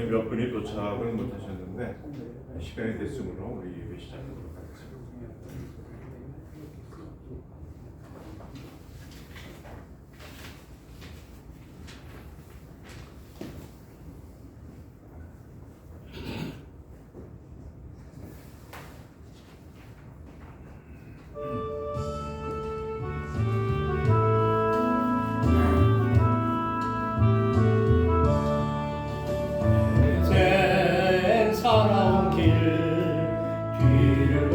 몇 분이 도착을 못하셨는데 시간이 됐으므로 우리 예배 시작하도록 하겠습니다. 인생 살아온 길 뒤를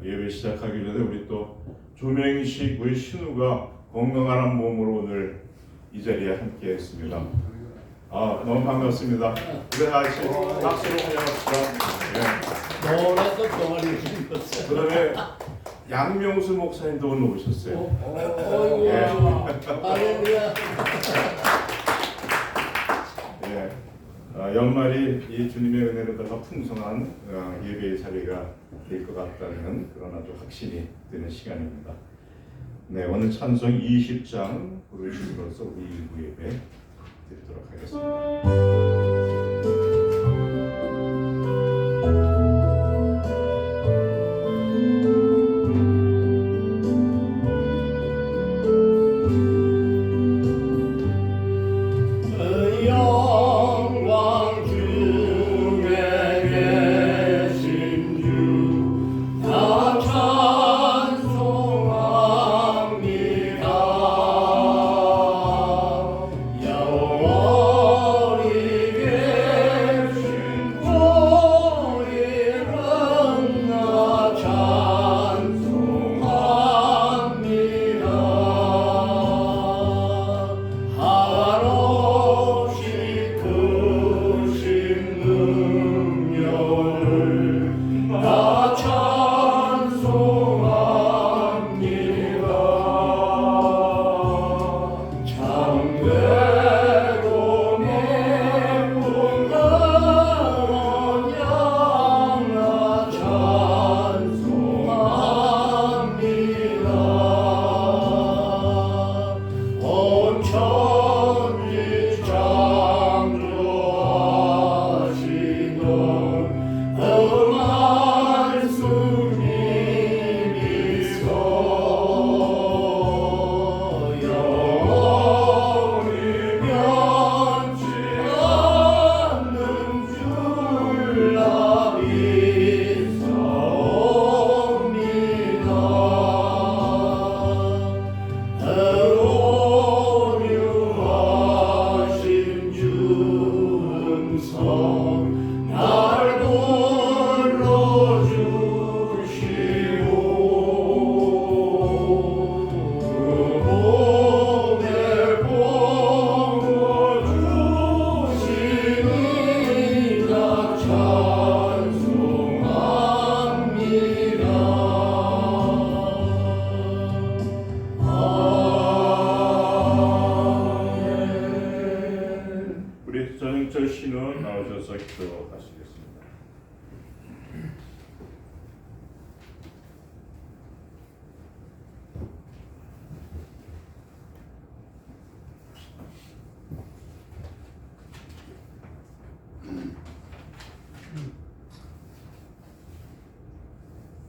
예배 시작하기 전에 우리 또 조명식 우리 신우가 건강한 몸으로 오늘 이 자리에 함께 했습니다. 너무 반갑습니다. 우리 같이 박수로 환영합시다. 놀라서 동아리 생겼어요. 그다음에 양명수 목사님도 오늘 오셨어요. 할렐루야. 연말이 이 주님의 은혜로 더 풍성한 예배의 자리가 될 것 같다는 그런 아주 확신이 드는 시간입니다. 네, 오늘 찬송 20장 부르심으로써 우리 일부 예배 드리도록 하겠습니다. 전영철 씨는 나오셔서 기도하시겠습니다.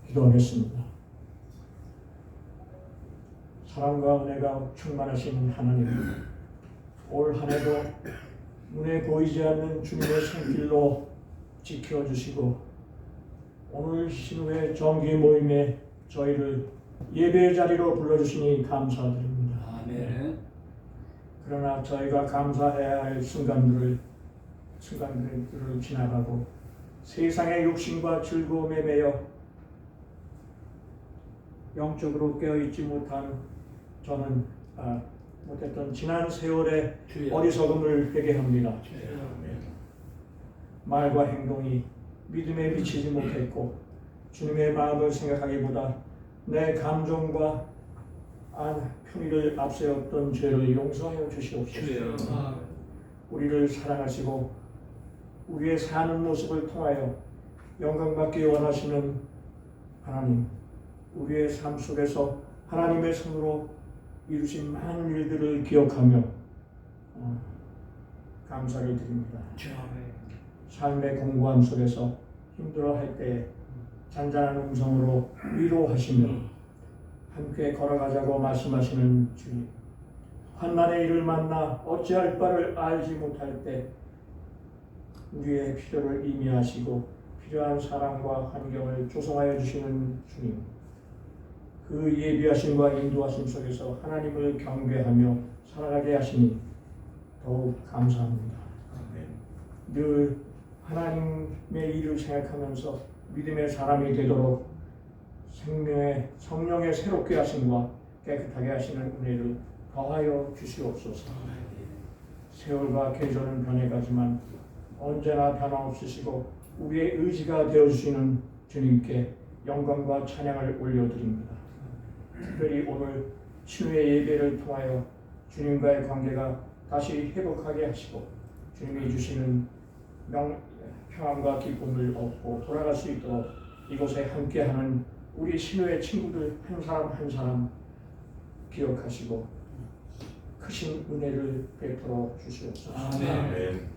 기도하겠습니다. 사랑과 은혜가 충만하신 하나님, 올 한해도 눈에 보이지 않는 주님의 손길로 지켜주시고 오늘 신우의 정기 모임에 저희를 예배 자리로 불러주시니 감사드립니다. 아멘. 그러나 저희가 감사해야 할 순간들을 지나가고 세상의 욕심과 즐거움에 매여 영적으로 깨어있지 못한 저는 못했던 지난 세월의 어리석음을 회개합니다. 말과 행동이 믿음에 미치지 못했고 주님의 마음을 생각하기보다 내 감정과 편의를 앞세웠던 죄를 용서하여 주시옵소서. 우리를 사랑하시고 우리의 사는 모습을 통하여 영광받기 원하시는 하나님, 우리의 삶 속에서 하나님의 손으로 이루신 많은 일들을 기억하며 감사를 드립니다. 삶의 공고함 속에서 힘들어할 때 잔잔한 음성으로 위로하시며 함께 걸어가자고 말씀하시는 주님, 환난의 일을 만나 어찌할 바를 알지 못할 때 우리의 필요를 이미하시고 필요한 사랑과 환경을 조성하여 주시는 주님, 그 예비하심과 인도하심 속에서 하나님을 경배하며 살아가게 하시니 더욱 감사합니다. 늘 하나님의 일을 생각하면서 믿음의 사람이 되도록 성령의 새롭게 하심과 깨끗하게 하시는 은혜를 더하여 주시옵소서. 세월과 계절은 변해가지만 언제나 변함없으시고 우리의 의지가 되어주시는 주님께 영광과 찬양을 올려드립니다. 특별히 오늘 신우의 예배를 통하여 주님과의 관계가 다시 회복하게 하시고 주님이 주시는 평안과 기쁨을 얻고 돌아갈 수 있도록 이곳에 함께하는 우리 신우의 친구들 한 사람 한 사람 기억하시고 크신 은혜를 베풀어 주시옵소서. 아멘.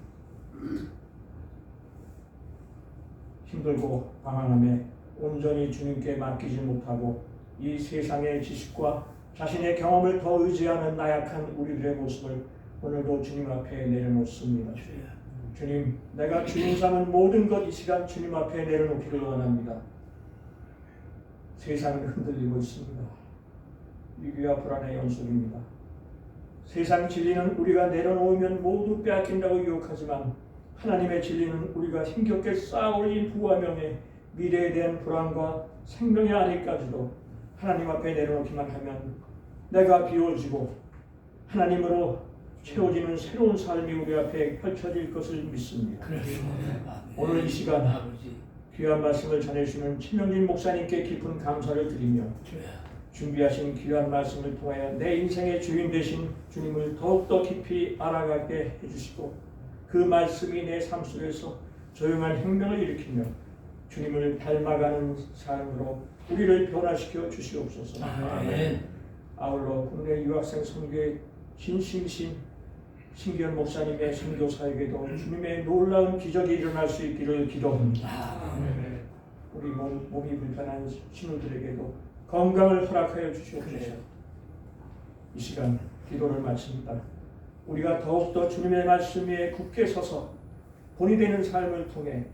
힘들고 방황함에 온전히 주님께 맡기지 못하고 이 세상의 지식과 자신의 경험을 더 의지하는 나약한 우리들의 모습을 오늘도 주님 앞에 내려놓습니다. 주님, 내가 주님 삼은 모든 것 이 시간 주님 앞에 내려놓기를 원합니다. 세상은 흔들리고 있습니다. 위기와 불안의 연속입니다. 세상 진리는 우리가 내려놓으면 모두 빼앗긴다고 유혹하지만 하나님의 진리는 우리가 힘겹게 쌓아올린 부와 명예, 미래에 대한 불안과 생명의 안위까지도 하나님 앞에 내려놓기만 하면 내가 비워지고 하나님으로 채워지는 새로운 삶이 우리 앞에 펼쳐질 것을 믿습니다. 오늘 이 시간 귀한 말씀을 전해주시는 최명진 목사님께 깊은 감사를 드리며 준비하신 귀한 말씀을 통하여 내 인생의 주인 되신 주님을 더욱더 깊이 알아가게 해주시고 그 말씀이 내 삶 속에서 조용한 혁명을 일으키며 주님을 닮아가는 삶으로 우리를 변화시켜 주시옵소서. 아울러 국내 유학생 선교의 진심이신 신기현 목사님의 선교 사역에도 주님의 놀라운 기적이 일어날 수 있기를 기도합니다. 우리 몸이 불편한 신우들에게도 건강을 허락하여 주시옵소서. 이 시간 기도를 마칩니다. 우리가 더욱더 주님의 말씀 위에 굳게 서서 본이 되는 삶을 통해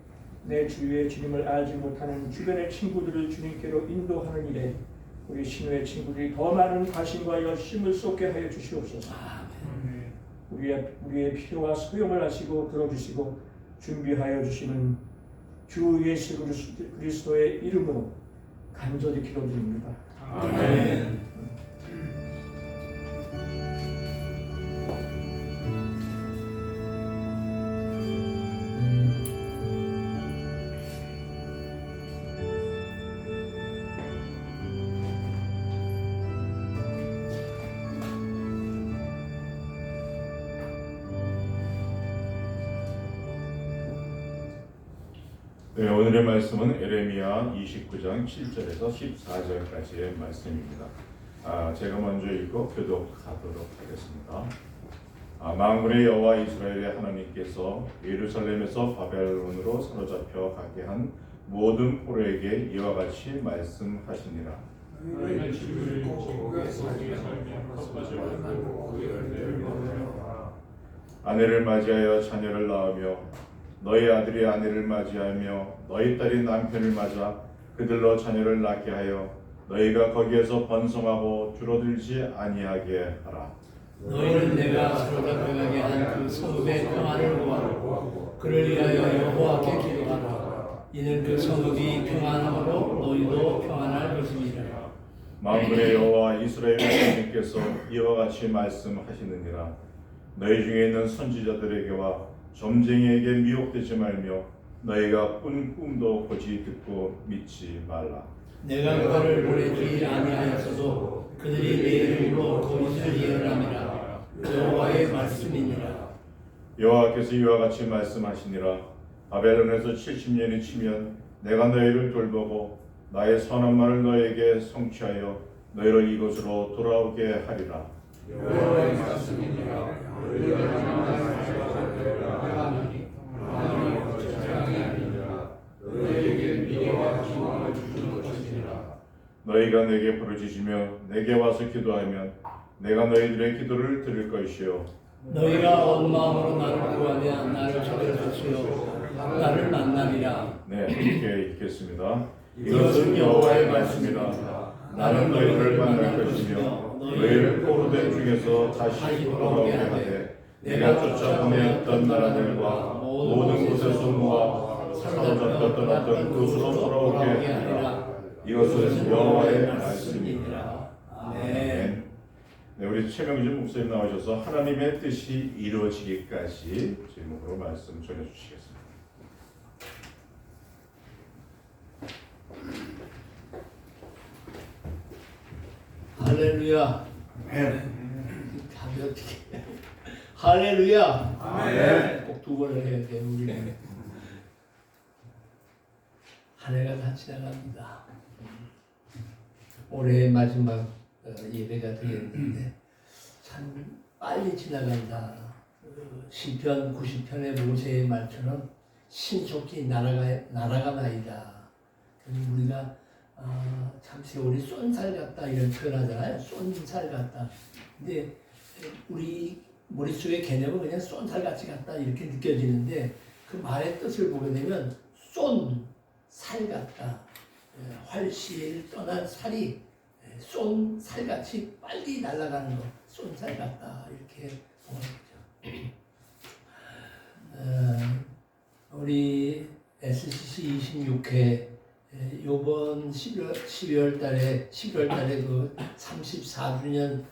내 주위에 주님을 알지 못하는 주변의 친구들을 주님께로 인도하는 일에 우리 신우의 친구들이 더 많은 관심과 열심을 쏟게 하여 주시옵소서. 우리의 필요와 소용을 아시고 들어주시고 준비하여 주시는 주 예수 그리스도의 이름으로 간절히 기도드립니다. 아멘. 네, 오늘의 말씀은 에레미야 29장 7절에서 14절까지의 말씀입니다. 제가 먼저 읽고 교독하도록 하겠습니다. 만군의 여호와 이스라엘의 하나님께서 예루살렘에서 바벨론으로 사로잡혀 가게 한 모든 포로에게 이와 같이 말씀하시니라. 아내를 맞이하여 자녀를 낳으며 너희 아들이 아내를 맞이하며 너희 딸이 남편을 맞아 그들로 자녀를 낳게 하여 너희가 거기에서 번성하고 줄어들지 아니하게 하라. 너희는 내가 사로잡혀가게 한 그 성읍의 평안을 구하고 그를 위하여 여호와께 기도하라. 이는 그 성읍이 평안함으로 너희도 평안할 것입니다. 만군의 여호와 이스라엘 하나님께서 이와 같이 말씀하시느니라. 너희 중에 있는 선지자들에게와 점쟁이에게 미혹되지 말며 너희가 꾼 꿈도 고지 듣고 믿지 말라. 내가 그들을 보내지 아니하였어도 그들이 내 이름으로 거짓을 예언함이라. 여호와의 말씀이니라. 여호와께서 이와 같이 말씀하시니라. 바벨론에서 70년이 치면 내가 너희를 돌보고 나의 선한 말을 너희에게 성취하여 너희를 이곳으로 돌아오게 하리라. 여호와의 말씀이니라. 너희가 내게 부르짖으며 내게 와서 기도하면 내가 너희들의 기도를 들을 것이요 너희가 온 마음으로 나를 구하면 나를 찾을 것이요 나를 만나리라. 네, 함께 읽겠습니다. 이것은 여호와의 말씀이다. 나는 너희를 만날 것이며 너희를 포로된 중에서 다시 돌아오게 하되 내가 쫓아보내었던 나라들과 모든 곳에서 모아 사로잡혔던 어떤 곳으로 돌아오게 하리라. 이것은 여호와의 말씀이니라. 아멘. 네, 우리 최명준 목사님 나오셔서 하나님의 뜻이 이루어지기까지 제목으로 말씀 전해주시겠습니다. 할렐루야. 답이 어떻게? 할렐루야. 아멘. 꼭 두 번을 해야 돼 우리는. 한 해가 다 지나갑니다. 올해의 마지막 예배가 되었는데 참 빨리 지나간다. 시편 90편의 모세의 말처럼 신속히 날아가나이다. 우리가 참 세월이 쏜살 같다 이런 표현하잖아요. 쏜살 같다. 근데 우리 머릿속의 개념은 그냥 쏜살 같이 같다 이렇게 느껴지는데 그 말의 뜻을 보게 되면 쏜살 같다. 활시를 떠난 살이 쏜살같이 빨리 날아가는 거, 쏜살 같다 이렇게 보는 거죠. 우리 SCC 26회 요번 11월 달에 그 34주년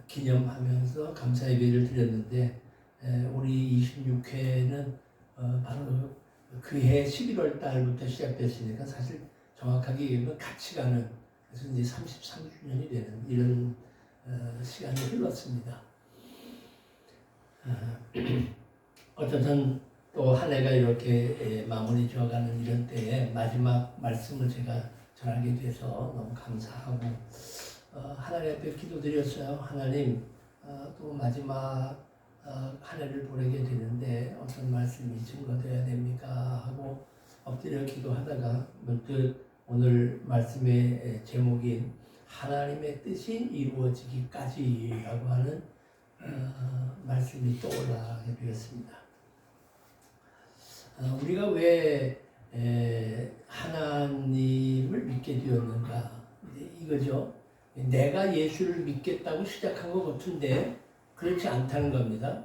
기념하면서 감사 예배를 드렸는데 우리 26회는 바로 그해 11월 달부터 시작됐으니까 사실 정확하게 얘기하면 같이 가는, 그래서 이제 33주년이 되는 이런 시간이 흘렀습니다. 어쨌든 또 한 해가 이렇게 마무리 지어가는 이런 때에 마지막 말씀을 제가 전하게 돼서 너무 감사하고 하나님 앞에 기도드렸어요. 하나님, 또 마지막 한 해를 보내게 되는데 어떤 말씀이 증거되어야 됩니까? 하고 엎드려 기도하다가 문득 오늘 말씀의 제목인 하나님의 뜻이 이루어지기까지라고 하는 말씀이 떠올라게 되었습니다. 우리가 왜 하나님을 믿게 되었는가? 이거죠. 내가 예수를 믿겠다고 시작한 것 같은데 그렇지 않다는 겁니다.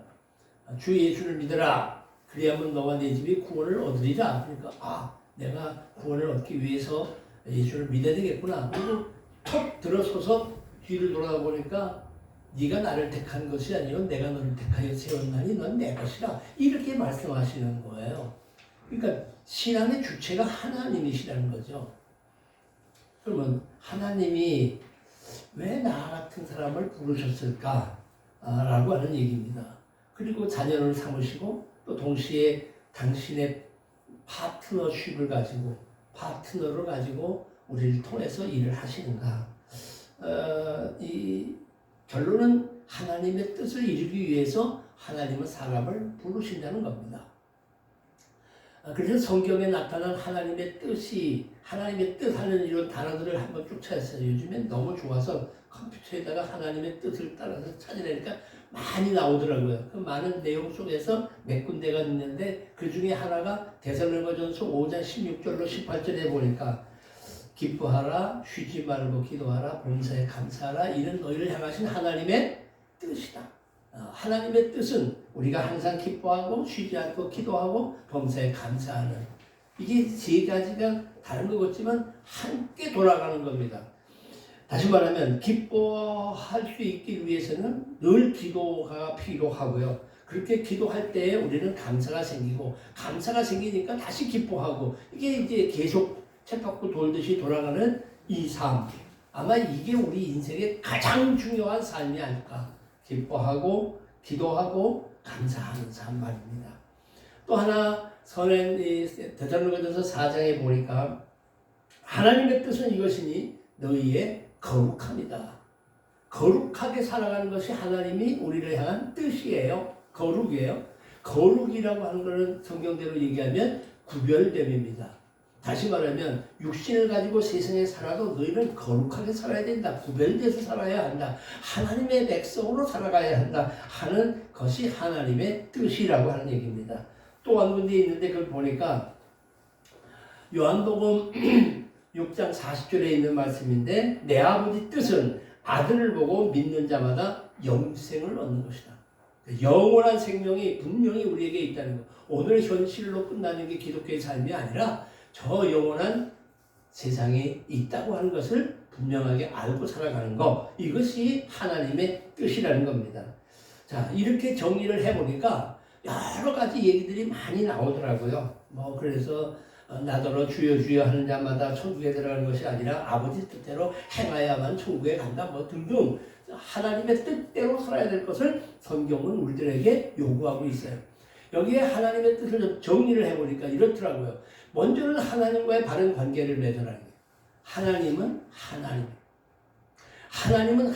주 예수를 믿어라. 그리하면 너와 내 집이 구원을 얻으리라. 그러니까 내가 구원을 얻기 위해서 예수를 믿어야 되겠구나. 그리고 턱 들어서서 뒤를 돌아보니까 네가 나를 택한 것이 아니요 내가 너를 택하여 세웠나니 넌 내 것이라. 이렇게 말씀하시는 거예요. 그러니까 신앙의 주체가 하나님이시라는 거죠. 그러면 하나님이 왜 나 같은 사람을 부르셨을까? 라고 하는 얘기입니다. 그리고 자녀를 삼으시고 또 동시에 당신의 파트너십을 가지고 파트너를 가지고 우리를 통해서 일을 하시는가? 이 결론은 하나님의 뜻을 이루기 위해서 하나님은 사람을 부르신다는 겁니다. 그래서 성경에 나타난 하나님의 뜻이, 하나님의 뜻 하는 이런 단어들을 한번 쭉 찾았어요. 요즘엔 너무 좋아서 컴퓨터에다가 하나님의 뜻을 따라서 찾으려니까 많이 나오더라고요. 그 많은 내용 속에서 몇 군데가 있는데 그 중에 하나가 데살로니가전서 5장 16절로 18절에 보니까 기뻐하라, 쉬지 말고 기도하라, 봉사에 감사하라, 이는 너희를 향하신 하나님의 뜻이다. 하나님의 뜻은 우리가 항상 기뻐하고 쉬지 않고 기도하고 범사에 감사하는, 이게 세 가지가 다른 것 같지만 함께 돌아가는 겁니다. 다시 말하면 기뻐할 수 있기 위해서는 늘 기도가 필요하고요. 그렇게 기도할 때 우리는 감사가 생기고, 감사가 생기니까 다시 기뻐하고, 이게 이제 계속 쳇바퀴 돌듯이 돌아가는 이 삶. 아마 이게 우리 인생의 가장 중요한 삶이 아닐까. 기뻐하고 기도하고 감사하는 삶 말입니다. 또 하나 선행 데살로니가전서 4장에 보니까 하나님의 뜻은 이것이니 너희의 거룩함이다. 거룩하게 살아가는 것이 하나님이 우리를 향한 뜻이에요. 거룩이에요. 거룩이라고 하는 것은 성경대로 얘기하면 구별됨입니다. 다시 말하면 육신을 가지고 세상에 살아도 너희는 거룩하게 살아야 된다. 구별돼서 살아야 한다. 하나님의 백성으로 살아가야 한다 하는 것이 하나님의 뜻이라고 하는 얘기입니다. 또 한 군데 있는데 그걸 보니까 요한복음 6장 40절에 있는 말씀인데 내 아버지 뜻은 아들을 보고 믿는 자마다 영생을 얻는 것이다. 영원한 생명이 분명히 우리에게 있다는 것. 오늘 현실로 끝나는 게 기독교의 삶이 아니라 저 영원한 세상에 있다고 하는 것을 분명하게 알고 살아가는 것, 이것이 하나님의 뜻이라는 겁니다. 자, 이렇게 정리를 해보니까 여러 가지 얘기들이 많이 나오더라고요. 그래서 나더러 주여 주여 하는 자마다 천국에 들어가는 것이 아니라 아버지 뜻대로 행하야만 천국에 간다 등등 하나님의 뜻대로 살아야 될 것을 성경은 우리들에게 요구하고 있어요. 여기에 하나님의 뜻을 정리를 해보니까 이렇더라고요. 먼저는 하나님과의 바른 관계를 맺으라는 거예요. 하나님은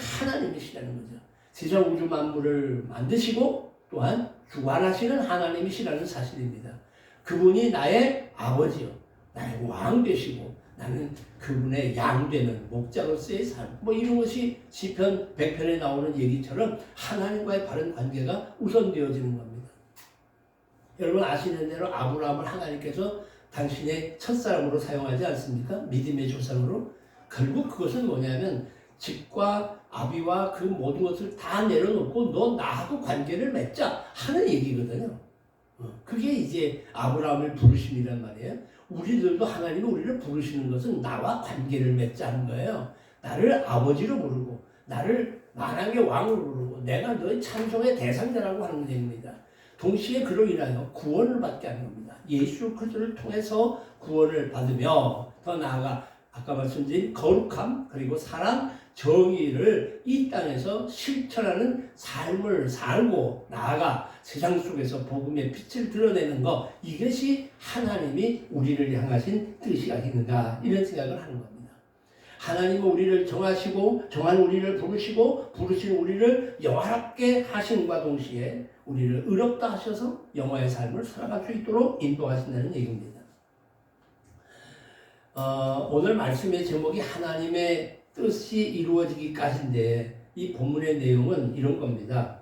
하나님이시라는 거죠. 세상 우주 만물을 만드시고 또한 주관하시는 하나님이시라는 사실입니다. 그분이 나의 아버지요, 나의 왕 되시고 나는 그분의 양 되는 목자로서의 삶, 이런 것이 시편 100편에 나오는 얘기처럼 하나님과의 바른 관계가 우선되어지는 겁니다. 여러분 아시는 대로 아브라함을 하나님께서 당신의 첫사람으로 사용하지 않습니까? 믿음의 조상으로. 결국 그것은 뭐냐면 집과 아비와 그 모든 것을 다 내려놓고 너 나하고 관계를 맺자 하는 얘기거든요. 그게 이제 아브라함을 부르심이란 말이에요. 우리들도 하나님이 우리를 부르시는 것은 나와 관계를 맺자는 거예요. 나를 아버지로 부르고 나를 만왕의 왕으로 부르고 내가 너의 찬송의 대상자라고 하는 얘기입니다. 동시에 그로 인하여 구원을 받게 하는 겁니다. 예수 그리스도를 통해서 구원을 받으며 더 나아가 아까 말씀드린 거룩함 그리고 사랑, 정의를 이 땅에서 실천하는 삶을 살고 나아가 세상 속에서 복음의 빛을 드러내는 것, 이것이 하나님이 우리를 향하신 뜻이 아닌가 이런 생각을 하는 겁니다. 하나님은 우리를 정하시고 정한 우리를 부르시고 부르신 우리를 영화롭게 하심과 동시에 우리를 의롭다 하셔서 영화의 삶을 살아갈 수 있도록 인도하신다는 얘기입니다. 오늘 말씀의 제목이 하나님의 뜻이 이루어지기까지인데 이 본문의 내용은 이런 겁니다.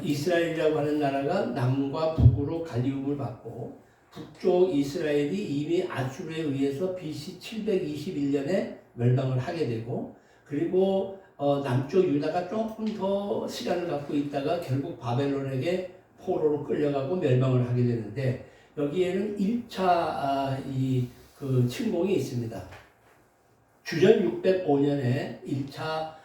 이스라엘이라고 하는 나라가 남과 북으로 갈리움을 받고 북쪽 이스라엘이 이미 아수르에 의해서 BC 721년에 멸망을 하게 되고 그리고 남쪽 유다가 조금 더 시간을 갖고 있다가 결국 바벨론에게 포로로 끌려가고 멸망을 하게 되는데 여기에는 1차 그 침공이 있습니다. 주전 605년에 1차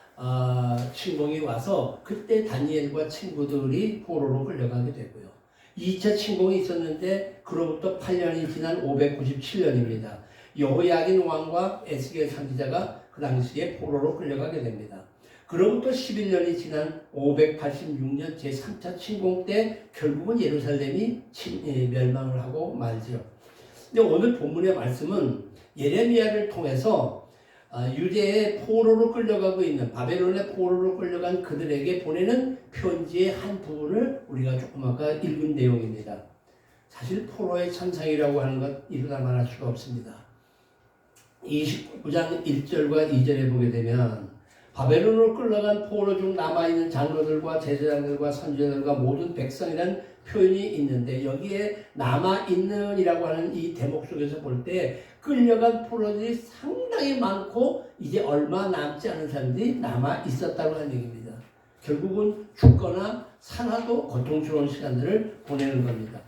침공이 와서 그때 다니엘과 친구들이 포로로 끌려가게 되고요. 2차 침공이 있었는데 그로부터 8년이 지난 597년입니다. 여호야긴 왕과 에스겔 선지자가 그 당시에 포로로 끌려가게 됩니다. 그로부터 11년이 지난 586년 제3차 침공 때 결국은 예루살렘이 멸망을 하고 말죠. 근데 오늘 본문의 말씀은 예레미야를 통해서 유대의 포로로 끌려가고 있는 바벨론의 포로로 끌려간 그들에게 보내는 편지의 한 부분을 우리가 조금 아까 읽은 내용입니다. 사실 포로의 천상이라고 하는 것 이루다 말할 수가 없습니다. 29장 1절과 2절에 보게 되면 바벨론으로 끌려간 포로 중 남아있는 장로들과 제사장들과 선지자들과 모든 백성이라는 표현이 있는데 여기에 남아있는이라고 하는 이 대목 속에서 볼 때 끌려간 포로들이 상당히 많고 이제 얼마 남지 않은 사람들이 남아있었다고 하는 얘기입니다. 결국은 죽거나 살아도 고통스러운 시간들을 보내는 겁니다.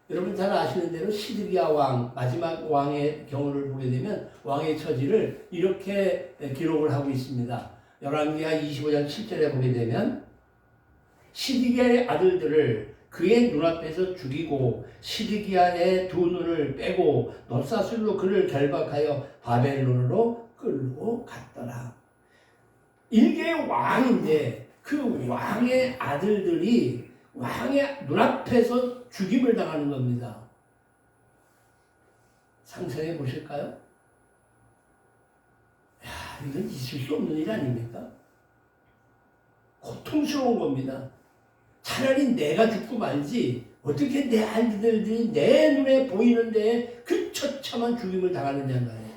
여러분 잘 아시는 대로 시드기야 왕, 마지막 왕의 경우를 보게 되면 왕의 처지를 이렇게 기록을 하고 있습니다. 열왕기하 25장 7절에 보게 되면 시드기야의 아들들을 그의 눈앞에서 죽이고 시드기야의 두 눈을 빼고 놋사슬로 그를 결박하여 바벨론으로 끌고 갔더라. 이게 왕인데 그 왕의 아들들이 왕의 눈앞에서 죽임을 당하는 겁니다. 상상해 보실까요? 야, 이건 있을 수 없는 일 아닙니까? 고통스러운 겁니다. 차라리 내가 죽고 말지 어떻게 내 아들들이 내 눈에 보이는데 그 처참한 죽임을 당하느냐 말이에요.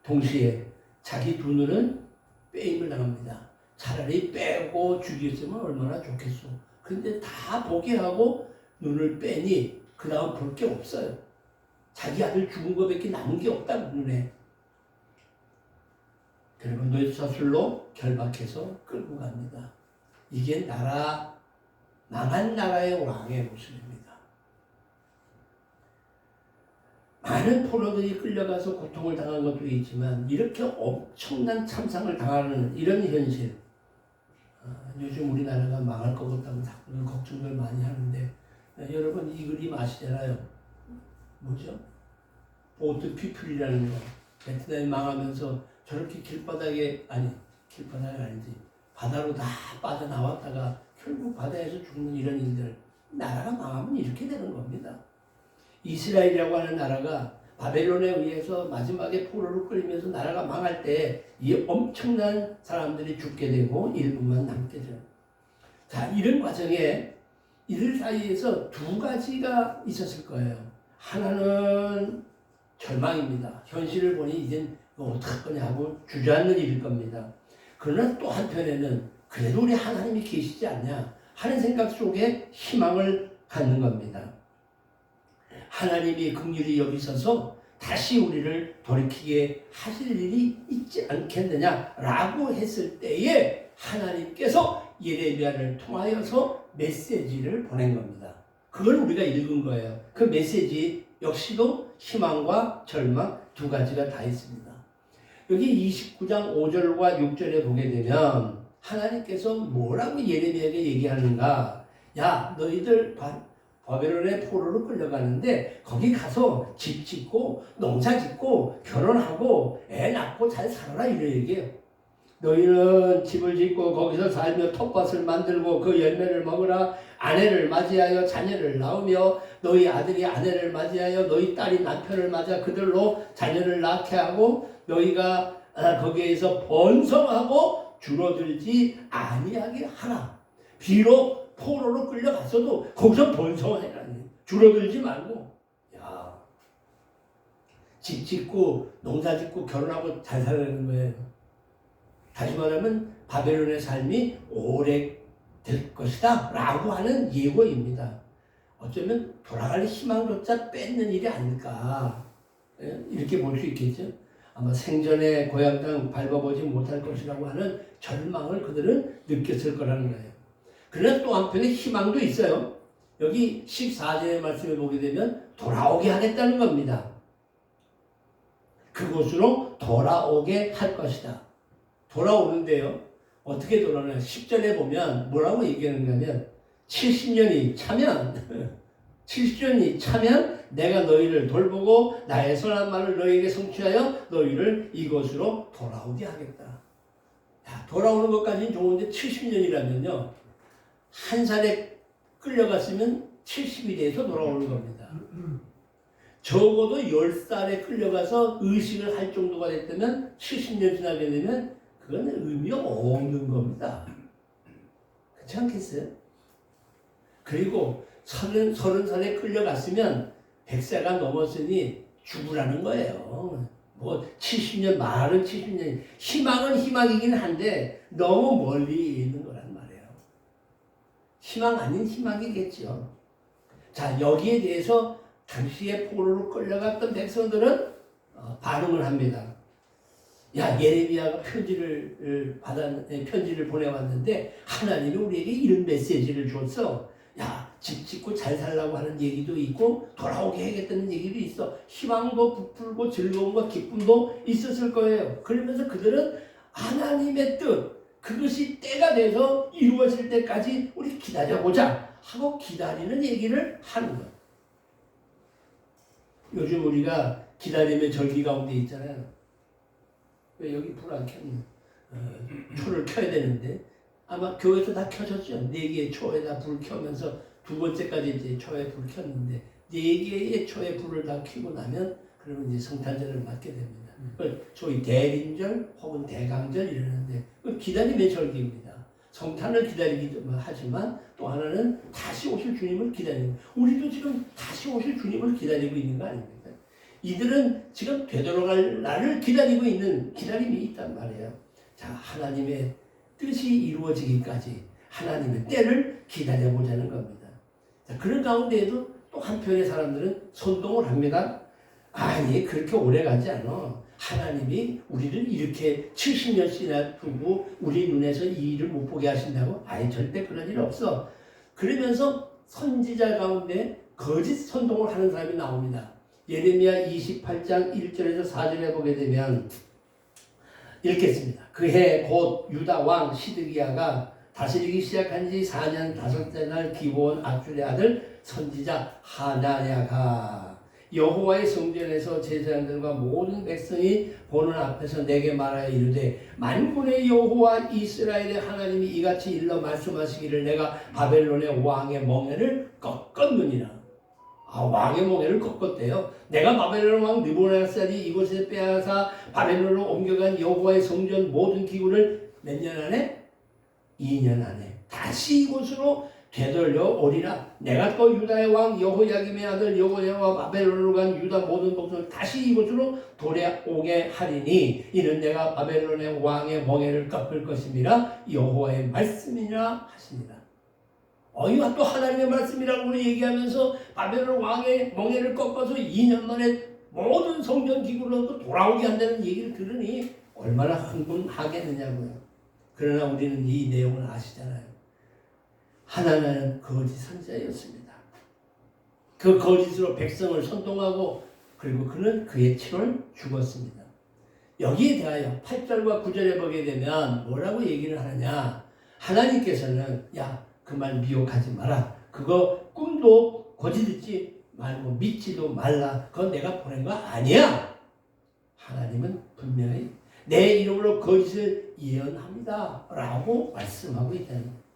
동시에 자기 두 눈은 빼임을 당합니다. 차라리 빼고 죽였으면 얼마나 좋겠소. 근데 다 보게 하고 눈을 빼니 그 다음 볼 게 없어요. 자기 아들 죽은 것밖에 남은 게 없다고 눈에. 그리고 뇌사슬로 결박해서 끌고 갑니다. 이게 망한 나라의 왕의 모습입니다. 많은 포로들이 끌려가서 고통을 당한 것도 있지만 이렇게 엄청난 참상을 당하는 이런 현실, 요즘 우리나라가 망할 것 같다고 자꾸 걱정을 많이 하는데, 여러분 이 그림 아시잖아요. 뭐죠? 보트 피플이라는 거. 베트남이 망하면서 저렇게 길바닥이 아니지, 바다로 다 빠져나왔다가 결국 바다에서 죽는 이런 일들. 나라가 망하면 이렇게 되는 겁니다. 이스라엘이라고 하는 나라가 바벨론에 의해서 마지막에 포로로 끌리면서 나라가 망할 때 이 엄청난 사람들이 죽게 되고 일부만 남게 돼요. 자, 이런 과정에 이들 사이에서 두 가지가 있었을 거예요. 하나는 절망입니다. 현실을 보니 이젠 어떡할 거냐 하고 주저앉는 일일 겁니다. 그러나 또 한편에는 그래도 우리 하나님이 계시지 않냐 하는 생각 속에 희망을 갖는 겁니다. 하나님이 긍휼히 여기셔서 다시 우리를 돌이키게 하실 일이 있지 않겠느냐라고 했을 때에 하나님께서 예레미야를 통하여서 메시지를 보낸 겁니다. 그걸 우리가 읽은 거예요. 그 메시지 역시도 희망과 절망 두 가지가 다 있습니다. 여기 29장 5절과 6절에 보게 되면 하나님께서 뭐라고 예레미야에게 얘기하는가? 야, 너희들 바벨론의 포로로 끌려가는데 거기 가서 집 짓고 농사 짓고 결혼하고 애 낳고 잘 살아라 이런 얘기예요. 너희는 집을 짓고 거기서 살며 텃밭을 만들고 그 열매를 먹으라. 아내를 맞이하여 자녀를 낳으며 너희 아들이 아내를 맞이하여 너희 딸이 남편을 맞아 그들로 자녀를 낳게 하고 너희가 거기에서 번성하고 줄어들지 아니하게 하라. 비록 포로로 끌려갔어도 거기서 번성하라니. 줄어들지 말고. 야, 집 짓고 농사 짓고 결혼하고 잘 살라는 거예요. 다시 말하면 바벨론의 삶이 오래 될 것이다 라고 하는 예고입니다. 어쩌면 돌아갈 희망조차 뺏는 일이 아닐까, 이렇게 볼 수 있겠죠. 아마 생전에 고향 땅 밟아보지 못할 것이라고 하는 절망을 그들은 느꼈을 거라는 거예요. 그러나 또 한편에 희망도 있어요. 여기 14절의 말씀을 보게 되면 돌아오게 하겠다는 겁니다. 그곳으로 돌아오게 할 것이다. 돌아오는데요. 어떻게 돌아오냐? 10절에 보면 뭐라고 얘기하는가 하면 70년이 차면 내가 너희를 돌보고 나의 선한 말을 너희에게 성취하여 너희를 이곳으로 돌아오게 하겠다. 야, 돌아오는 것까지는 좋은데 70년이라면요. 한 살에 끌려갔으면 70이 돼서 돌아오는 겁니다. 적어도 10살에 끌려가서 의식을 할 정도가 됐다면 70년 지나게 되면 그건 의미가 없는 겁니다. 그렇지 않겠어요? 그리고 30살에 끌려갔으면 100세가 넘었으니 죽으라는 거예요. 뭐 70년, 말은 70년, 희망은 희망이긴 한데 너무 멀리 있는 거란 말이에요. 희망 아닌 희망이겠죠. 자, 여기에 대해서 당시에 포로로 끌려갔던 백성들은 반응을 합니다. 야, 예레미야가 편지를 보내왔는데 하나님이 우리에게 이런 메시지를 줬어. 야, 집 짓고 잘 살라고 하는 얘기도 있고 돌아오게 하겠다는 얘기도 있어. 희망도 부풀고 즐거움과 기쁨도 있었을 거예요. 그러면서 그들은 하나님의 뜻, 그것이 때가 돼서 이루어질 때까지 우리 기다려보자 하고 기다리는 얘기를 하는 거예요. 요즘 우리가 기다림의 절기 가운데 있잖아요. 왜 여기 불 안 켰냐? 초를 켜야 되는데 아마 교회에서 다 켜졌죠. 4개의 초에다 불 켜면서 두 번째까지 이제 초에 불 켰는데 4개의 초에 불을 다 켜고 나면 그러면 이제 성탄절을 맞게 됩니다. 그걸 소위 대림절 혹은 대강절 이러는데 기다림의 절기입니다. 성탄을 기다리기도 하지만 또 하나는 다시 오실 주님을 기다리는, 우리도 지금 다시 오실 주님을 기다리고 있는 거 아닙니까? 이들은 지금 되돌아갈 날을 기다리고 있는 기다림이 있단 말이에요. 자, 하나님의 뜻이 이루어지기까지 하나님의 때를 기다려보자는 겁니다. 자, 그런 가운데에도 또 한편의 사람들은 선동을 합니다. 아니, 그렇게 오래 가지 않아. 하나님이 우리를 이렇게 70년씩이나 두고 우리 눈에서 이 일을 못 보게 하신다고? 아니, 절대 그런 일 없어. 그러면서 선지자 가운데 거짓 선동을 하는 사람이 나옵니다. 예레미야 28장 1절에서 4절에 보게 되면 읽겠습니다. 그해 곧 유다 왕 시드기야가 다스리기 시작한 지 4년 5째 날 기브온 악줄의 아들 선지자 하나냐가 여호와의 성전에서 제사장들과 모든 백성이 보는 앞에서 내게 말하여 이르되 만군의 여호와 이스라엘의 하나님이 이같이 일러 말씀하시기를 내가 바벨론의 왕의 멍에를 꺾었느니라. 왕의 멍에를 꺾었대요. 내가 바벨론 왕 느부갓네살이 이곳에 빼앗아 바벨론으로 옮겨간 여호와의 성전 모든 기구를 몇 년 안에? 2년 안에 다시 이곳으로 되돌려 오리라. 내가 또 유다의 왕 여호야김의 아들 여호야와 바벨론으로 간 유다 모든 백성을 다시 이곳으로 돌아오게 하리니 이는 내가 바벨론의 왕의 멍에를 꺾을 것임이라 여호와의 말씀이라 하시니라. 이거 또 하나님의 말씀이라고 얘기하면서 바벨론 왕의 멍에를 꺾어서 2년 만에 모든 성전 기구로 돌아오게 한다는 얘기를 들으니 얼마나 흥분하겠느냐고요. 그러나 우리는 이 내용을 아시잖아요. 하나는 거짓 선지자였습니다. 그 거짓으로 백성을 선동하고 그리고 그는 그의 채로 죽었습니다. 여기에 대하여 8절과 9절에 보게 되면 뭐라고 얘기를 하느냐. 하나님께서는 그 말 미혹하지 마라. 그거 꿈도 거짓듣지 말고 믿지도 말라. 그건 내가 보낸 거 아니야. 하나님은 분명히 내 이름으로 거짓을 예언합니다 라고 말씀하고 있다는 거예요.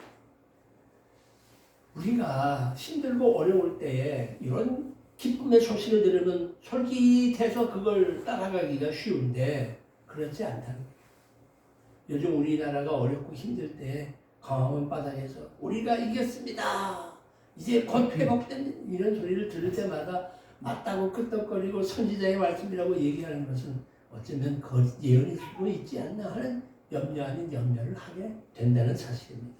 우리가 힘들고 어려울 때에 이런 기쁨의 소식을 들으면 솔깃해서 그걸 따라가기가 쉬운데 그렇지 않다는 거예요. 요즘 우리나라가 어렵고 힘들 때 강화문 바닥에서 우리가 이겼습니다. 이제 곧 회복된 이런 소리를 들을 때마다 맞다고 끄떡거리고 선지자의 말씀이라고 얘기하는 것은 어쩌면 예언일 수도 있지 않나 하는 염려 아닌 염려를 하게 된다는 사실입니다.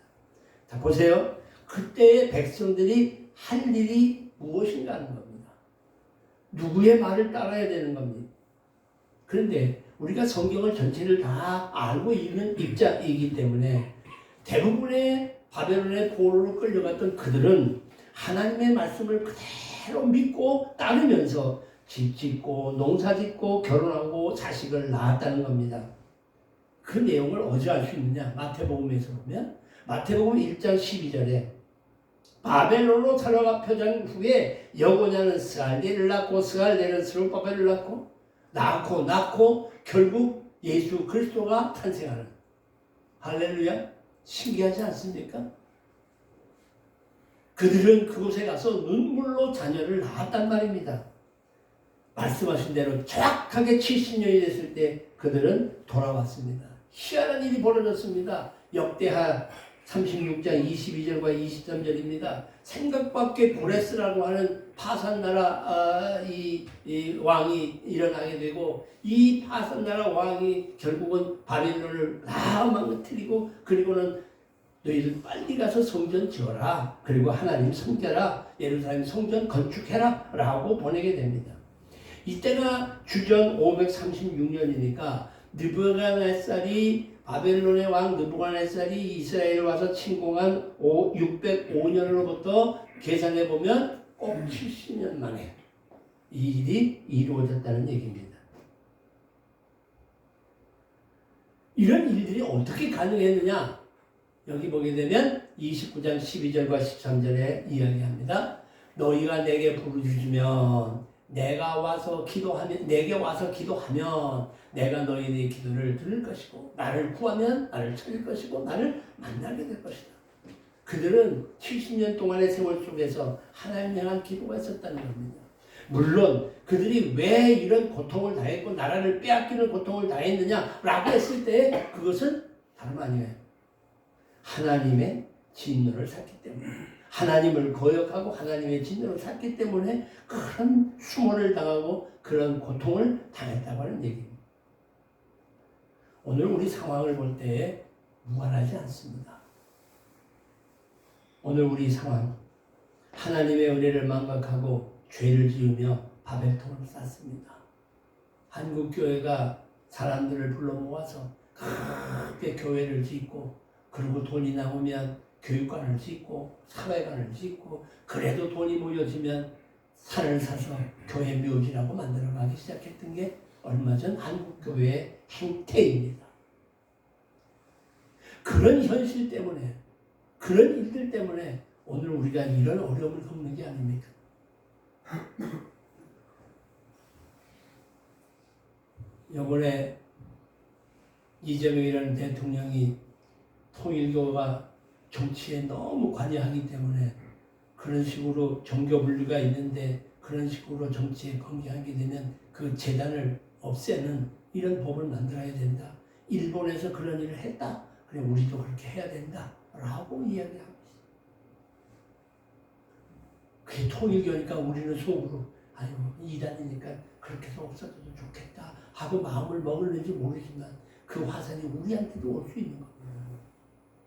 자, 보세요. 그때의 백성들이 할 일이 무엇인가 하는 겁니다. 누구의 말을 따라야 되는 겁니다. 그런데 우리가 성경을 전체를 다 알고 있는 입장이기 때문에 대부분의 바벨론의 포로로 끌려갔던 그들은 하나님의 말씀을 그대로 믿고 따르면서 집 짓고 농사 짓고 결혼하고 자식을 낳았다는 겁니다. 그 내용을 어디서 알 수 있느냐? 마태복음에서 보면 마태복음 1장 12절에 바벨론으로 사로가 표장 후에 여고냐는 스알데를 낳고 스알데는 스룹바벨을 낳고 결국 예수 그리스도가 탄생하는 할렐루야. 신기하지 않습니까? 그들은 그곳에 가서 눈물로 자녀를 낳았단 말입니다. 말씀하신 대로 정확하게 70년이 됐을 때 그들은 돌아왔습니다. 희한한 일이 벌어졌습니다. 역대하 36장 22절과 23절입니다. 생각밖의 고레스라고 하는 파산나라 이 왕이 일어나게 되고 이 파산나라 왕이 결국은 바빌론을 다 망가뜨리고 그리고는 너희들 빨리 가서 성전 지어라. 그리고 하나님 섬겨라. 예루살렘 성전 건축해라. 라고 보내게 됩니다. 이때가 주전 536년이니까 느부갓네살이 바벨론의 왕 느부갓네살이 이스라엘에 와서 침공한 605년으로부터 계산해 보면 꼭 70년 만에 이 일이 이루어졌다는 얘기입니다. 이런 일들이 어떻게 가능했느냐? 여기 보게 되면 29장 12절과 13절에 이야기합니다. 너희가 내게 부르짖으면 내게 와서 기도하면 내가 너희의 기도를 들을 것이고 나를 구하면 나를 찾을 것이고 나를 만나게 될 것이다. 그들은 70년 동안의 세월 속에서 하나님 향한 기도가 있었다는 겁니다. 물론 그들이 왜 이런 고통을 당했고 나라를 빼앗기는 고통을 당했느냐라고 했을 때 그것은 다름 아니에요. 하나님의 진노를 샀기 때문에 하나님을 거역하고 하나님의 진노를 샀기 때문에 그런 수모를 당하고 그런 고통을 당했다고 하는 얘기입니다. 오늘 우리 상황을 볼 때에 무관하지 않습니다. 오늘 우리 상황 하나님의 은혜를 망각하고 죄를 지으며 바벨탑을 쌓습니다. 한국교회가 사람들을 불러 모아서 크게 교회를 짓고 그리고 돈이 나오면 교육관을 짓고 사회관을 짓고 그래도 돈이 모여지면 산을 사서 교회 묘지라고 만들어가기 시작했던 게 얼마 전 한국 교회의 행태입니다. 그런 현실 때문에, 그런 일들 때문에 오늘 우리가 이런 어려움을 겪는 게 아닙니까? 이번에 이재명이라는 대통령이 통일교가 정치에 너무 관여하기 때문에 그런 식으로 종교 분류가 있는데 그런 식으로 정치에 관여하게 되면 그 재단을 없애는 이런 법을 만들어야 된다. 일본에서 그런 일을 했다. 그래 우리도 그렇게 해야 된다. 라고 이야기하고 있어요. 그게 통일교니까 우리는 속으로 아유 이단이니까 그렇게 해서 없어져도 좋겠다 하고 마음을 먹을는지 모르지만 그 화살이 우리한테도 올 수 있는 겁니다.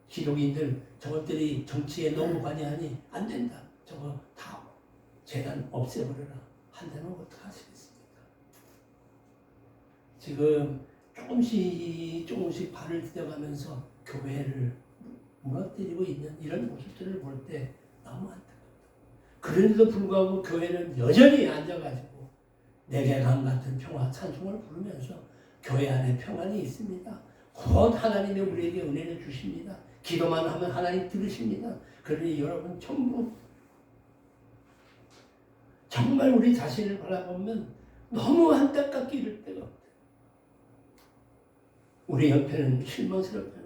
기독인들 저것들이 정치에 너무 관여하니 안 된다. 저거 다 재단 없애버려라. 한다면 어떡하시겠습니까? 지금 조금씩 발을 들여가면서 교회를 무너뜨리고 있는 이런 모습들을 볼 때 너무 안타깝다. 그런데도 불구하고 교회는 여전히 앉아가지고 내개강 같은 평화 찬송을 부르면서 교회 안에 평안이 있습니다. 곧 하나님이 우리에게 은혜를 주십니다. 기도만 하면 하나님 들으십니다. 그러니 여러분 전부 정말 우리 자신을 바라보면 너무 안타깝게 이럴 때가 없다. 우리 형편은 실망스럽다.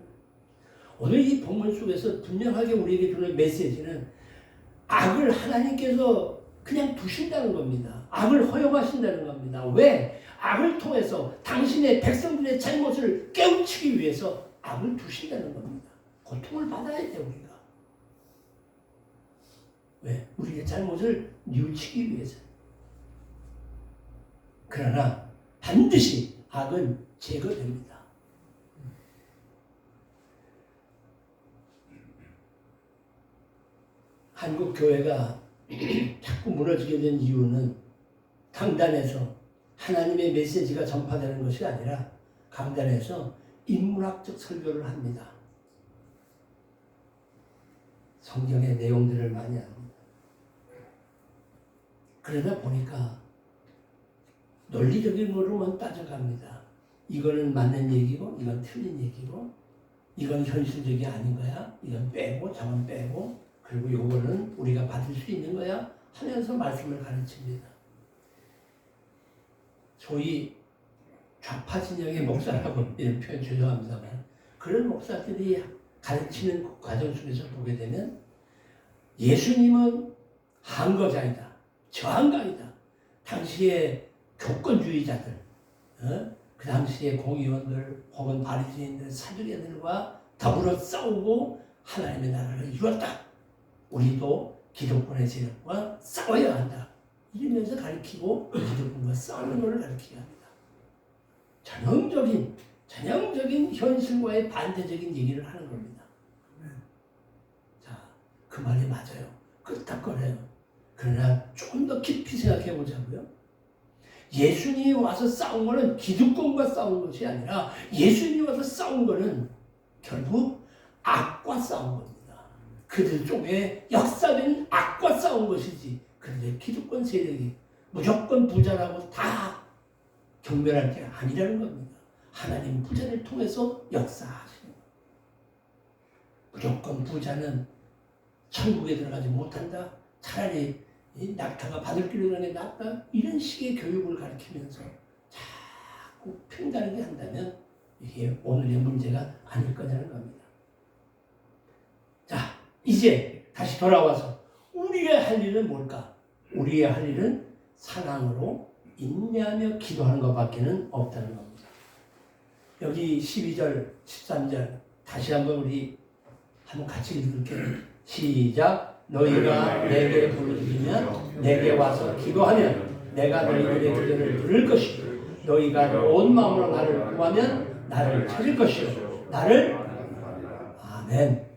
오늘 이 본문 속에서 분명하게 우리에게 주는 메시지는 악을 하나님께서 그냥 두신다는 겁니다. 악을 허용하신다는 겁니다. 왜? 악을 통해서 당신의 백성들의 잘못을 깨우치기 위해서 악을 두신다는 겁니다. 고통을 받아야 돼 우리가. 왜? 우리의 잘못을 뉘우치기 위해서. 그러나 반드시 악은 제거됩니다. 한국 교회가 자꾸 무너지게 된 이유는 강단에서 하나님의 메시지가 전파되는 것이 아니라 강단에서 인문학적 설교를 합니다. 성경의 내용들을 많이 합니다. 그러다 보니까 논리적인 거로만 따져갑니다. 이거는 맞는 얘기고 이건 틀린 얘기고 이건 현실적이 아닌 거야. 이건 빼고 저건 빼고 그리고 요거는 우리가 받을 수 있는 거야 하면서 말씀을 가르칩니다. 소위 좌파 진영의 목사라고 이런 표현 죄송합니다만 그런 목사들이 가르치는 과정 속에서 보게 되면 예수님은 한거자이다. 저항가이다. 당시의 교권주의자들 그 당시의 공의원들 혹은 바리새인들 사두개들과 더불어 싸우고 하나님의 나라를 이루었다. 우리도 기독권의 세력과 싸워야 한다. 이러면서 가르치고 기독권과 싸우는 것을 가르치게 합니다. 전형적인 현실과의 반대적인 얘기를 하는 겁니다. 자, 그 말이 맞아요. 끄떡거려요. 그러나 조금 더 깊이 생각해 보자고요. 예수님이 와서 싸운 거는 기득권과 싸운 것이 아니라 예수님이 와서 싸운 거는 결국 악과 싸운 겁니다. 그들 쪽에 역사된 악과 싸운 것이지. 그런데 기득권 세력이 무조건 부자라고 다 경멸할 게 아니라는 겁니다. 하나님 부자를 통해서 역사하시는 겁니다. 무조건 부자는 천국에 들어가지 못한다. 차라리 낙타가 바늘길을 가는 게 낫다. 이런 식의 교육을 가르치면서 자꾸 편가르게 한다면 이게 오늘의 문제가 아닐 거냐는 겁니다. 자, 이제 다시 돌아와서 우리가 할 일은 뭘까? 우리의 할 일은 사랑으로 인내하며 기도하는 것밖에는 없다는 겁니다. 여기 12절, 13절 다시 한번 우리 한번 같이 읽을게요. 시작. 너희가 내게 부르짖으면 내게 와서 기도하면 내가 너희들의 기도를 들을 것이고 너희가 온 마음으로 나를 구하면 나를 찾을 것이요 나를 아멘.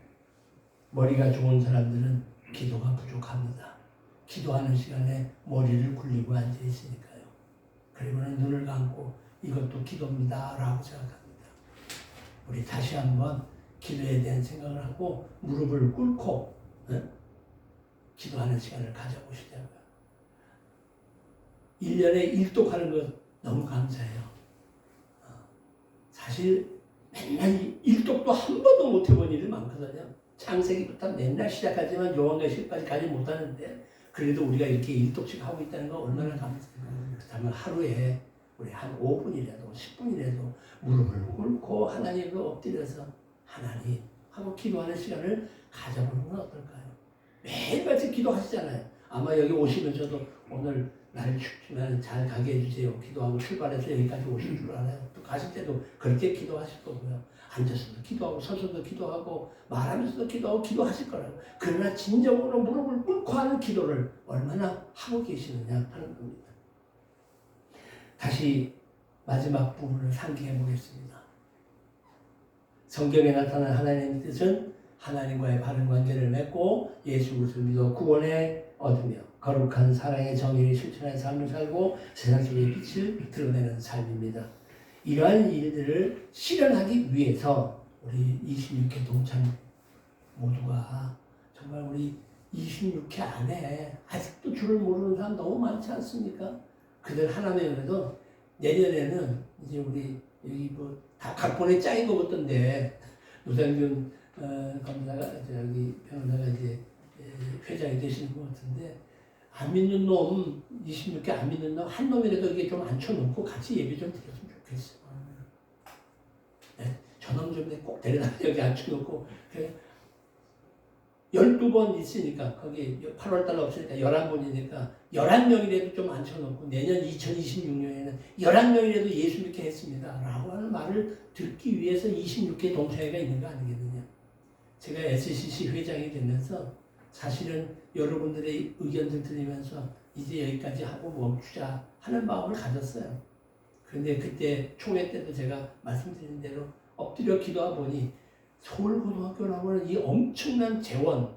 머리가 좋은 사람들은 기도가 부족합니다. 기도하는 시간에 머리를 굴리고 앉아 있으니까요. 그리고는 눈을 감고 이것도 기도입니다 라고 생각합니다. 우리 다시 한번 기도에 대한 생각을 하고 무릎을 꿇고 기도하는 시간을 가져보시자고요. 1년에 일독하는 것 너무 감사해요. 사실 맨날 일독도 한 번도 못 해본 일이 많거든요. 창세기부터 맨날 시작하지만 요한계시까지 가지 못하는데 그래도 우리가 이렇게 일독씩 하고 있다는 거 얼마나 감사해요. 그렇다면 하루에 우리 한 5분이라도 10분이라도 무릎을 꿇고 하나님을 엎드려서 하나님 하고 기도하는 시간을 가져보는 건 어떨까요? 매일같이 기도하시잖아요. 아마 여기 오시면서도 오늘 날 춥지만 잘 가게 해주세요. 기도하고 출발해서 여기까지 오실 줄 알아요. 또 가실 때도 그렇게 기도하실 거고요. 앉아서도 기도하고 서서도 기도하고 말하면서도 기도하고 기도하실 거라고. 그러나 진정으로 무릎을 꿇고 하는 기도를 얼마나 하고 계시느냐 하는 겁니다. 다시 마지막 부분을 상기해 보겠습니다. 성경에 나타난 하나님의 뜻은 하나님과의 바른 관계를 맺고 예수 그리스도를 믿어 구원에 얻으며 거룩한 사랑의 정의를 실천하는 삶을 살고 세상 속의 빛을 드러내는 삶입니다. 이러한 일들을 실현하기 위해서 우리 26회 동참 모두가 정말 우리 26회 안에 아직도 주를 모르는 사람 너무 많지 않습니까? 그들 하나면 그래도 내년에는 이제 우리 여기 뭐 다 각본에 짜인 거 같던데 노상균 검사가 저기 변호사가 이제 회장이 되시는 것 같은데 안 믿는 놈 26개 안 믿는 놈 한 놈이라도 이게 좀 앉혀놓고 같이 예배 좀 드렸으면 좋겠어. 네? 저놈 좀 꼭 데려다 여기 앉혀놓고 12번 있으니까 거기 8월달 없으니까 11번이니까 11명이라도 좀 앉혀놓고 내년 2026년에는 11명이라도 예수 믿게 했습니다 라고 하는 말을 듣기 위해서 26개 동창회가 있는 거 아니겠느냐. 제가 SCC 회장이 되면서 사실은 여러분들의 의견들 들으면서 이제 여기까지 하고 멈추자 하는 마음을 가졌어요. 그런데 그때 총회 때도 제가 말씀드린 대로 엎드려 기도하 보니 서울고등학교라고는 이 엄청난 재원,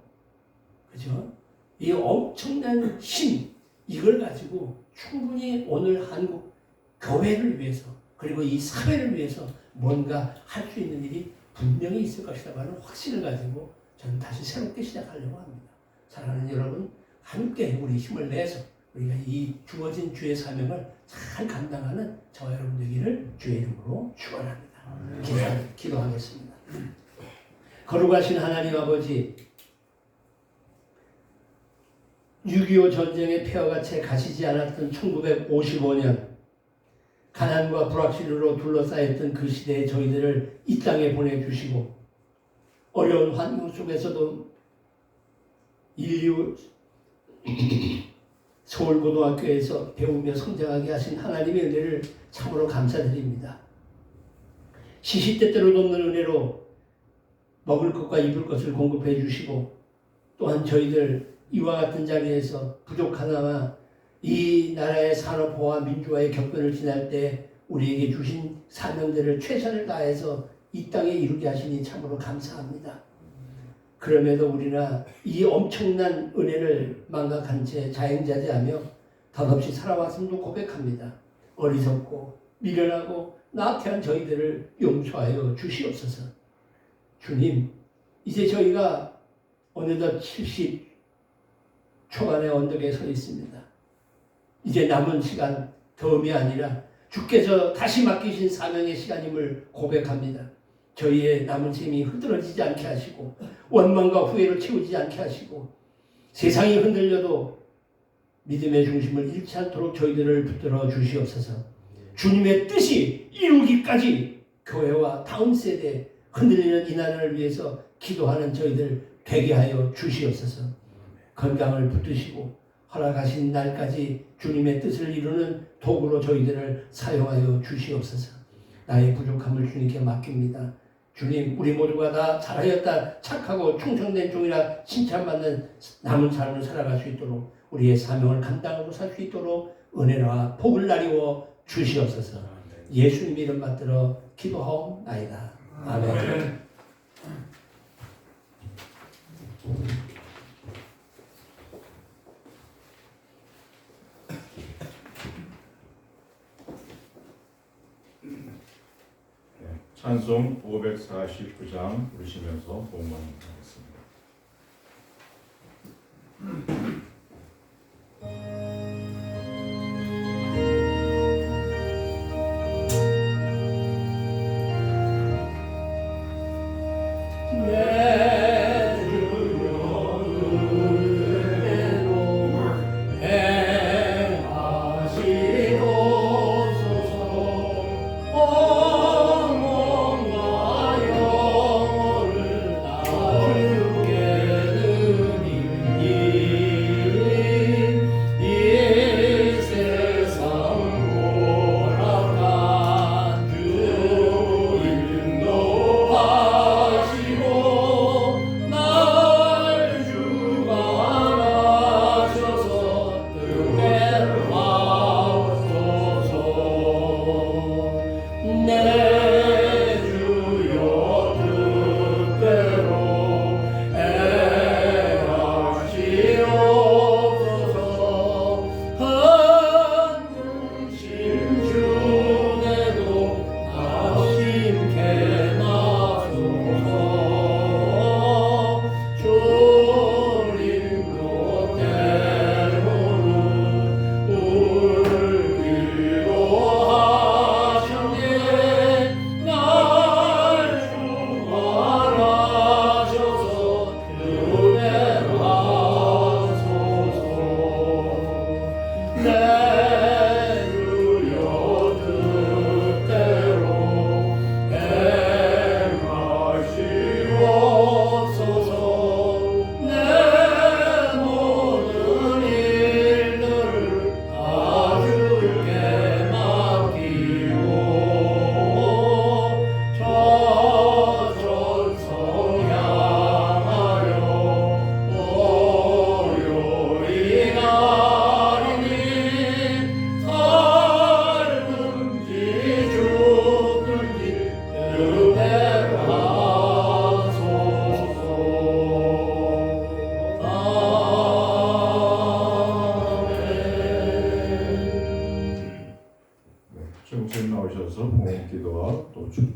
그죠? 이 엄청난 힘, 이걸 가지고 충분히 오늘 한국 교회를 위해서 그리고 이 사회를 위해서 뭔가 할 수 있는 일이 분명히 있을 것이라고 하는 확신을 가지고 저는 다시 새롭게 시작하려고 합니다. 사랑하는 여러분, 함께 우리 힘을 내서 우리가 이 주어진 주의 사명을 잘 감당하는 저와 여러분 되기를 주의 이름으로 축원합니다. 기도하겠습니다. 거룩하신 하나님 아버지, 6.25 전쟁의 폐허가 채 가시지 않았던 1955년 가난과 불확실로 둘러싸였던 그 시대에 저희들을 이 땅에 보내주시고 어려운 환경 속에서도 인류 서울고등학교에서 배우며 성장하게 하신 하나님의 은혜를 참으로 감사드립니다. 시시때때로 돕는 은혜로 먹을 것과 입을 것을 공급해 주시고 또한 저희들 이와 같은 자리에서 부족하나마 이 나라의 산업화와 민주화의 격변을 지날 때 우리에게 주신 사명들을 최선을 다해서 이 땅에 이루게 하시니 참으로 감사합니다. 그럼에도 우리나 이 엄청난 은혜를 망각한 채 자행자재하며 덧없이 살아왔음도 고백합니다. 어리석고 미련하고 나태한 저희들을 용서하여 주시옵소서. 주님, 이제 저희가 어느덧 70 초반의 언덕에 서 있습니다. 이제 남은 시간 덤이 아니라 주께서 다시 맡기신 사명의 시간임을 고백합니다. 저희의 남은 생이 흐드러지지 않게 하시고 원망과 후회를 채우지 않게 하시고 세상이 흔들려도 믿음의 중심을 잃지 않도록 저희들을 붙들어 주시옵소서. 주님의 뜻이 이루기까지 교회와 다음 세대 흔들리는 이 나라를 위해서 기도하는 저희들 되게 하여 주시옵소서. 건강을 붙드시고 허락하신 날까지 주님의 뜻을 이루는 도구로 저희들을 사용하여 주시옵소서. 나의 부족함을 주님께 맡깁니다. 주님, 우리 모두가 다 잘하였다 착하고 충성된 종이라 칭찬받는 남은 삶을 살아갈 수 있도록 우리의 사명을 감당하고 살 수 있도록 은혜와 복을 나리워 주시옵소서. 예수님 이름 받들어 기도하옵나이다. 아멘. 찬송 549장 부르시면서 봉헌하겠습니다.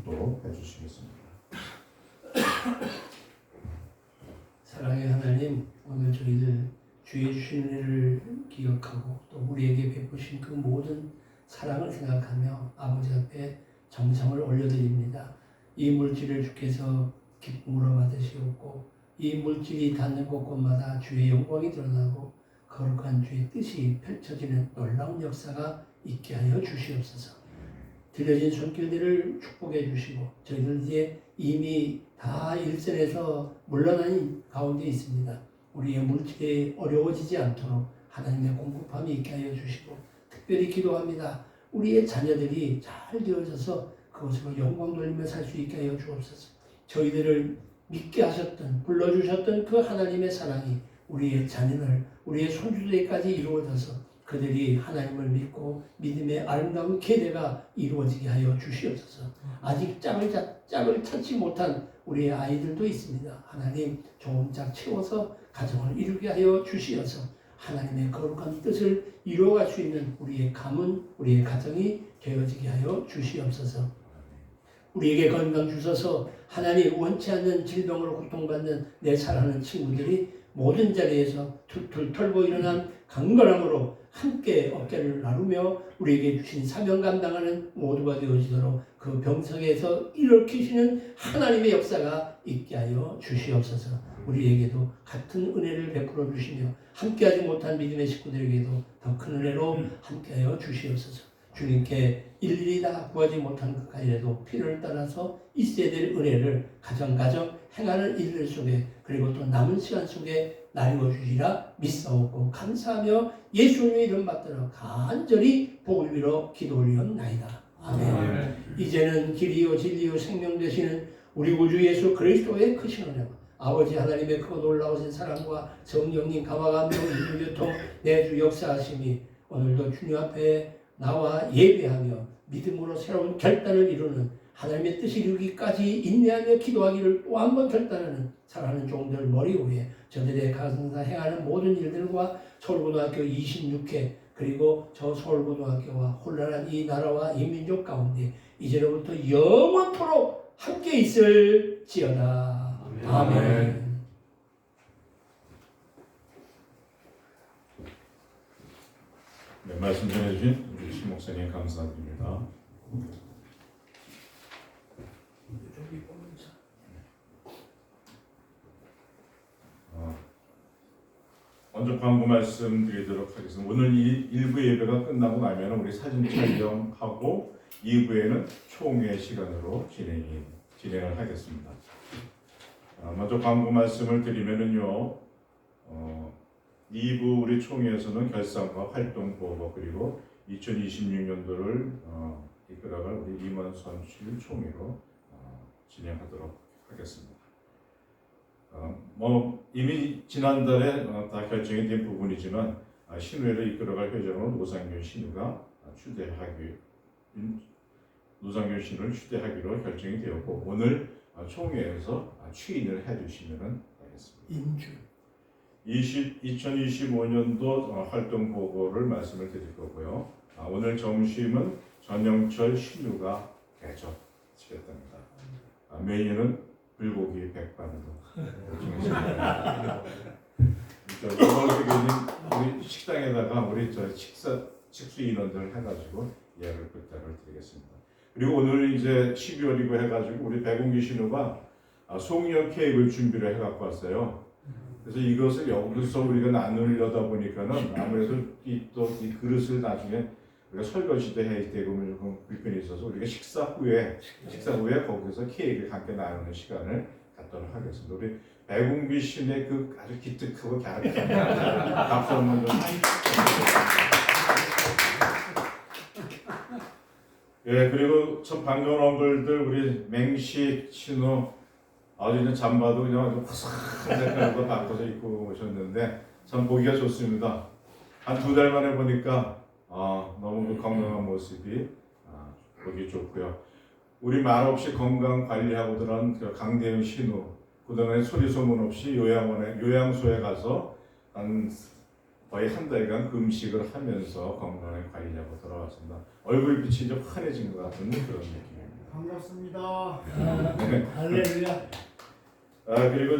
묵도록 해주시겠습니다. 사랑의 하나님, 오늘 저희들 주의 주신 은혜를 기억하고 또 우리에게 베푸신 그 모든 사랑을 생각하며 아버지 앞에 정성을 올려드립니다. 이 물질을 주께서 기쁨으로 받으시옵고 이 물질이 닿는 곳곳마다 주의 영광이 드러나고 거룩한 주의 뜻이 펼쳐지는 놀라운 역사가 있게 하여 주시옵소서. 들려진 손길들을 축복해 주시고 저희들 이제 이미 다 일선에서 물러난 가운데 있습니다. 우리의 물질이 어려워지지 않도록 하나님의 공급함이 있게 하여 주시고 특별히 기도합니다. 우리의 자녀들이 잘 되어져서 그것으로 영광 돌리며 살 수 있게 하여 주옵소서. 저희들을 믿게 하셨던 불러주셨던 그 하나님의 사랑이 우리의 자녀들, 우리의 손주들에게까지 이루어져서 그들이 하나님을 믿고 믿음의 아름다운 계대가 이루어지게 하여 주시옵소서. 아직 짝을 찾지 못한 우리의 아이들도 있습니다. 하나님 좋은 짝 채워서 가정을 이루게 하여 주시어서 하나님의 거룩한 뜻을 이루어갈 수 있는 우리의 가문, 우리의 가정이 되어지게 하여 주시옵소서. 우리에게 건강 주셔서 하나님 원치 않는 질병으로 고통받는 내 사랑하는 친구들이 모든 자리에서 툴툴 털고 일어난 강건함으로 함께 어깨를 나누며 우리에게 주신 사명 감당하는 모두가 되어지도록 그 병석에서 일으키시는 하나님의 역사가 있게 하여 주시옵소서. 우리에게도 같은 은혜를 베풀어 주시며 함께하지 못한 믿음의 식구들에게도 더 큰 은혜로 함께하여 주시옵소서. 주님께 일일이 다 구하지 못한 것까지라도 필요를 따라서 있어야 될 은혜를 가정 행하는 일들 속에 그리고 또 남은 시간 속에 나누어 주시라 믿사옵고 감사하며 예수님의 이름 받들어 간절히 복을 빌어 기도 올리옵나이다. 아멘. 이제는 길이요 진리요 생명 되시는 우리 구주 예수 그리스도의 크신 은혜와 아버지 하나님의 크고 놀라우신 사랑과 성령님 감화 감동 인류교통 내주 역사하심이 오늘도 주님 앞에 나와 예배하며 믿음으로 새로운 결단을 이루는 하나님의 뜻을 이루기까지 인내하며 기도하기를 또 한 번 결단하는 사랑하는 종들 머리 위에 저들의 가슴사 행하는 모든 일들과 서울고등학교 26회 그리고 저 서울고등학교와 혼란한 이 나라와 이 민족 가운데 이제로부터 영원토록 함께 있을지어다. 아멘. 네, 말씀 전해주신 우리 신 목사님 감사드립니다. 먼저 광고 말씀드리도록 하겠습니다. 오늘 이 1부 예배가 끝나고 나면 우리 사진 촬영하고 2부에는 총회 시간으로 진행을 하겠습니다. 먼저 광고 말씀을 드리면은요, 2부 우리 총회에서는 결산과 활동 보고 그리고 2026년도를 이끌어갈 우리 임원 선출 총회로 진행하도록 하겠습니다. 이미 지난달에 다 결정이 된 부분이지만 신우회를 이끌어갈 회장으로 노상균 신우가 노상균 신우를 추대하기로 결정이 되었고 오늘 총회에서 취인을 해주시면 되겠습니다. 2025년도 활동 보고를 말씀을 드릴 거고요. 오늘 점심은 전영철 신우가 대접하겠답니다. 메뉴는 불고기 백반으로 정했습니다. 우리 식당에다가 우리 식수 인원들 해가지고 예약을 부탁을 드리겠습니다. 그리고 오늘 이제 12월이고 해가지고 우리 백운기 신우가 송이형 케이크를 준비를 해갖고 왔어요. 그래서 이것을 여기서 우리가 나누려다 보니까는 아무래도 이 그릇을 나중에 우리가 설거지도 해야 되고 좀 불편이 있어서 우리가 식사 후에 거기서 케이크를 함께 나누는 시간을 갖도록 하겠습니다. 우리 백운기 신의 그 아주 기특하고 갸륵한 박수 한번 좀. 예, 그리고 참 반가운 얼굴들 우리 맹식 신우 어제는 잠바도 그냥 아주 화사한 색깔로 바꿔서 입고 오셨는데 참 보기가 좋습니다. 한 2달 만에 보니까 너무 건강한 모습이 보기 좋고요. 우리 말없이 건강 관리하고 들어간 강대영 신우 그동안에 소리 소문 없이 요양소에 가서 거의 한 달간 금식을 하면서 건강을 관리하고 돌아왔습니다. 얼굴 빛이 이제 환해진 것 같은 그런 느낌입니다. 반갑습니다. 할렐루야. 그리고